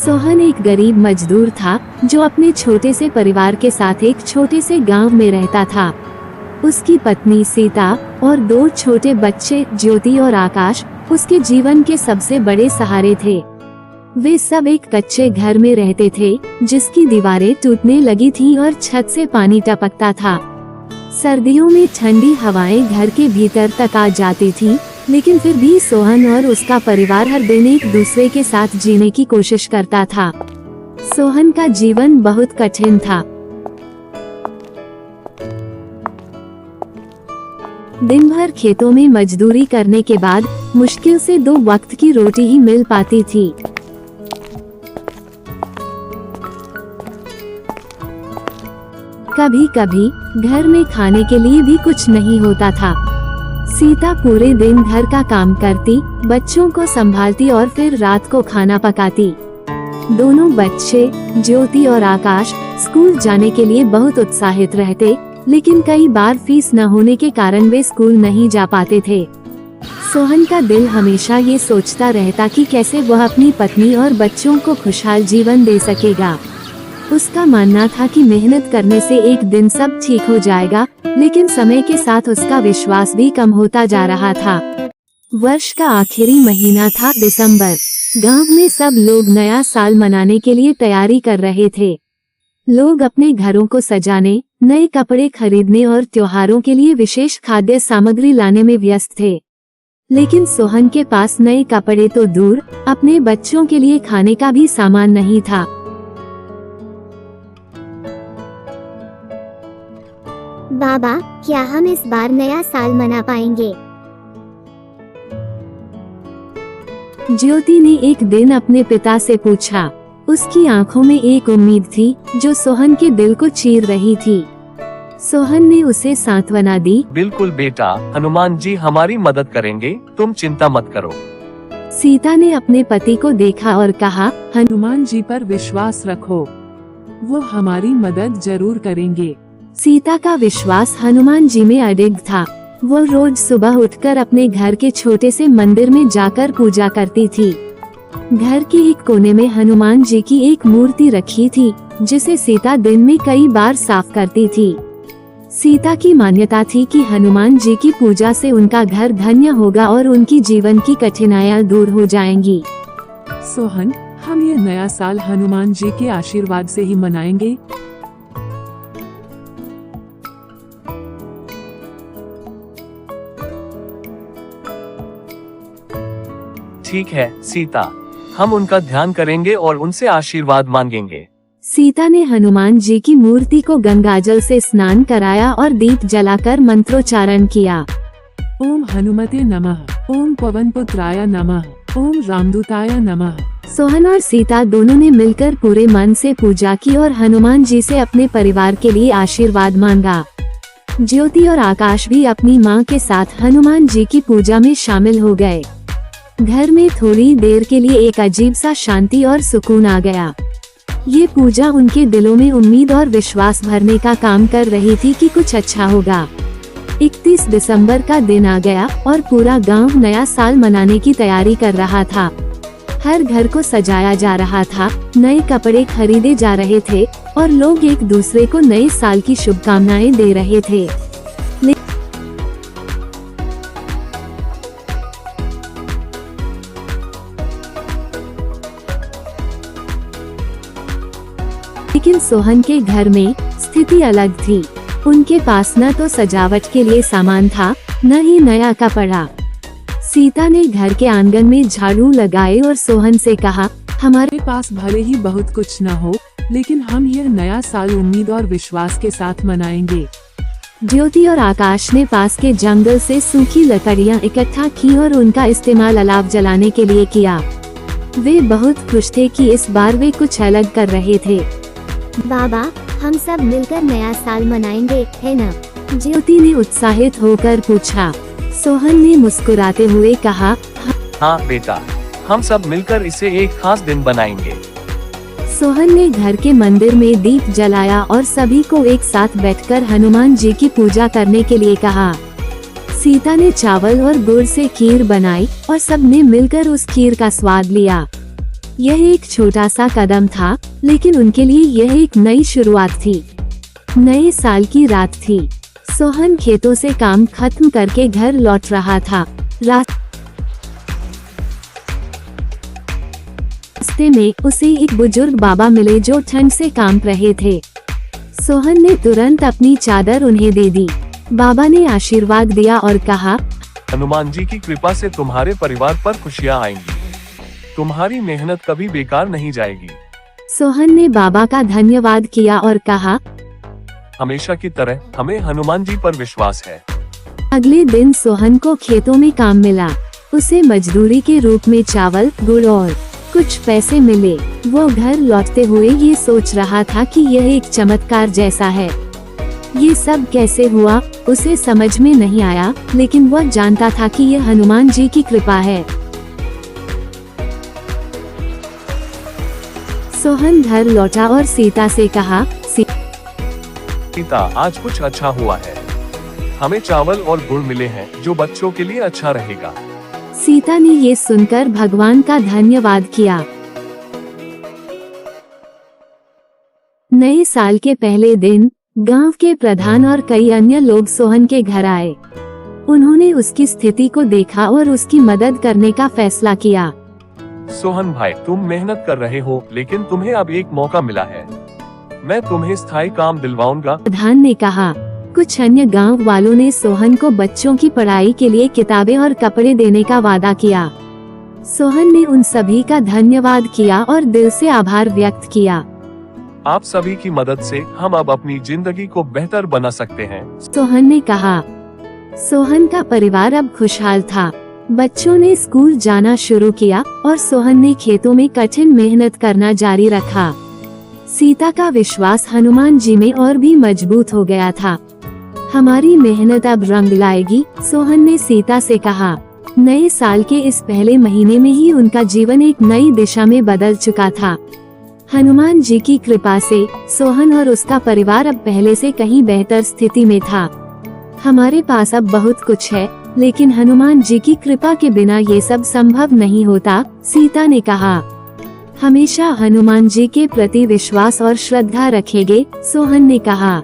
सोहन एक गरीब मजदूर था जो अपने छोटे से परिवार के साथ एक छोटे से गांव में रहता था। उसकी पत्नी सीता और 2 छोटे बच्चे ज्योति और आकाश उसके जीवन के सबसे बड़े सहारे थे। वे सब एक कच्चे घर में रहते थे जिसकी दीवारें टूटने लगी थीं और छत से पानी टपकता था। सर्दियों में ठंडी हवाएं घर के भीतर तक आ जाती थीं, लेकिन फिर भी सोहन और उसका परिवार हर दिन एक दूसरे के साथ जीने की कोशिश करता था। सोहन का जीवन बहुत कठिन था। दिन भर खेतों में मजदूरी करने के बाद मुश्किल से 2 वक्त की रोटी ही मिल पाती थी। कभी कभी घर में खाने के लिए भी कुछ नहीं होता था। सीता पूरे दिन घर का काम करती, बच्चों को संभालती और फिर रात को खाना पकाती। दोनों बच्चे ज्योति और आकाश स्कूल जाने के लिए बहुत उत्साहित रहते, लेकिन कई बार फीस न होने के कारण वे स्कूल नहीं जा पाते थे। सोहन का दिल हमेशा ये सोचता रहता कि कैसे वह अपनी पत्नी और बच्चों को खुशहाल जीवन दे सकेगा। उसका मानना था कि मेहनत करने से एक दिन सब ठीक हो जाएगा, लेकिन समय के साथ उसका विश्वास भी कम होता जा रहा था। वर्ष का आखिरी महीना था दिसंबर। गांव में सब लोग नया साल मनाने के लिए तैयारी कर रहे थे। लोग अपने घरों को सजाने, नए कपड़े खरीदने और त्योहारों के लिए विशेष खाद्य सामग्री लाने में व्यस्त थे। लेकिन सोहन के पास नए कपड़े तो दूर, अपने बच्चों के लिए खाने का भी सामान नहीं था। बाबा, क्या हम इस बार नया साल मना पाएंगे? ज्योति ने एक दिन अपने पिता से पूछा। उसकी आंखों में एक उम्मीद थी जो सोहन के दिल को चीर रही थी। सोहन ने उसे सांत्वना दी। बिल्कुल बेटा, हनुमान जी हमारी मदद करेंगे, तुम चिंता मत करो। सीता ने अपने पति को देखा और कहा, हनुमान जी पर विश्वास रखो, वो हमारी मदद जरूर करेंगे। सीता का विश्वास हनुमान जी में अडिग था। वो रोज सुबह उठकर अपने घर के छोटे से मंदिर में जाकर पूजा करती थी। घर के एक कोने में हनुमान जी की एक मूर्ति रखी थी, जिसे सीता दिन में कई बार साफ करती थी। सीता की मान्यता थी कि हनुमान जी की पूजा से उनका घर धन्य होगा और उनकी जीवन की कठिनाइयां दूर हो जाएंगी। सोहन, हम ये नया साल हनुमान जी के आशीर्वाद से ही मनाएंगे। ठीक है सीता, हम उनका ध्यान करेंगे और उनसे आशीर्वाद मांगेंगे। सीता ने हनुमान जी की मूर्ति को गंगाजल से स्नान कराया और दीप जलाकर मंत्रोच्चारण किया। ओम हनुमते नमः, ओम पवनपुत्राय नमः, ओम रामदूताय नमः। सोहन और सीता दोनों ने मिलकर पूरे मन से पूजा की और हनुमान जी से अपने परिवार के लिए आशीर्वाद मांगा। ज्योति और आकाश भी अपनी मां के साथ हनुमान जी की पूजा में शामिल हो गए। घर में थोड़ी देर के लिए एक अजीब सा शांति और सुकून आ गया। ये पूजा उनके दिलों में उम्मीद और विश्वास भरने का काम कर रही थी कि कुछ अच्छा होगा। 31 दिसंबर का दिन आ गया और पूरा गांव नया साल मनाने की तैयारी कर रहा था। हर घर को सजाया जा रहा था, नए कपड़े खरीदे जा रहे थे और लोग एक दूसरे को नए साल की शुभकामनाएं दे रहे थे। लेकिन सोहन के घर में स्थिति अलग थी। उनके पास न तो सजावट के लिए सामान था, न ही नया कपड़ा। सीता ने घर के आंगन में झाड़ू लगाए और सोहन से कहा, हमारे पास भले ही बहुत कुछ न हो, लेकिन हम यह नया साल उम्मीद और विश्वास के साथ मनाएंगे। ज्योति और आकाश ने पास के जंगल से सूखी लकड़ियां इकट्ठा की और उनका इस्तेमाल अलाव जलाने के लिए किया। वे बहुत खुश थे कि इस बार वे कुछ अलग कर रहे थे। बाबा, हम सब मिलकर नया साल मनाएंगे, है न? ज्योति ने उत्साहित होकर पूछा। सोहन ने मुस्कुराते हुए कहा, हाँ बेटा, हम सब मिलकर इसे एक खास दिन बनाएंगे। सोहन ने घर के मंदिर में दीप जलाया और सभी को एक साथ बैठकर हनुमान जी की पूजा करने के लिए कहा। सीता ने चावल और गुड़ से खीर बनाई और सबने मिलकर उस खीर का स्वाद लिया। यह एक छोटा सा कदम था, लेकिन उनके लिए यह एक नई शुरुआत थी। नए साल की रात थी। सोहन खेतों से काम खत्म करके घर लौट रहा था। रास्ते में उसे एक बुजुर्ग बाबा मिले जो ठंड से कांप रहे थे। सोहन ने तुरंत अपनी चादर उन्हें दे दी। बाबा ने आशीर्वाद दिया और कहा, हनुमान जी की कृपा से तुम्हारे परिवार पर खुशियाँ आएंगी। तुम्हारी मेहनत कभी बेकार नहीं जाएगी। सोहन ने बाबा का धन्यवाद किया और कहा, हमेशा की तरह हमें हनुमान जी पर विश्वास है। अगले दिन सोहन को खेतों में काम मिला। उसे मजदूरी के रूप में चावल, गुड़ और कुछ पैसे मिले। वो घर लौटते हुए ये सोच रहा था कि यह एक चमत्कार जैसा है। ये सब कैसे हुआ उसे समझ में नहीं आया, लेकिन वह जानता था कि यह हनुमान जी की कृपा है। सोहन घर लौटा और सीता से कहा, सीता, आज कुछ अच्छा हुआ है। हमें चावल और गुड़ मिले हैं जो बच्चों के लिए अच्छा रहेगा। सीता ने ये सुनकर भगवान का धन्यवाद किया। नए साल के पहले दिन गांव के प्रधान और कई अन्य लोग सोहन के घर आए। उन्होंने उसकी स्थिति को देखा और उसकी मदद करने का फैसला किया। सोहन भाई, तुम मेहनत कर रहे हो, लेकिन तुम्हें अब एक मौका मिला है। मैं तुम्हें स्थायी काम दिलवाऊंगा। प्रधान ने कहा। कुछ अन्य गांव वालों ने सोहन को बच्चों की पढ़ाई के लिए किताबें और कपड़े देने का वादा किया। सोहन ने उन सभी का धन्यवाद किया और दिल से आभार व्यक्त किया। आप सभी की मदद से हम अब अपनी जिंदगी को बेहतर बना सकते हैं। सोहन ने कहा। सोहन का परिवार अब खुशहाल था। बच्चों ने स्कूल जाना शुरू किया और सोहन ने खेतों में कठिन मेहनत करना जारी रखा। सीता का विश्वास हनुमान जी में और भी मजबूत हो गया था। हमारी मेहनत अब रंग लाएगी, सोहन ने सीता से कहा। नए साल के इस पहले महीने में ही उनका जीवन एक नई दिशा में बदल चुका था। हनुमान जी की कृपा से सोहन और उसका परिवार अब पहले से कहीं बेहतर स्थिति में था। हमारे पास अब बहुत कुछ है, लेकिन हनुमान जी की कृपा के बिना ये सब संभव नहीं होता, सीता ने कहा। हमेशा हनुमान जी के प्रति विश्वास और श्रद्धा रखेंगे, सोहन ने कहा।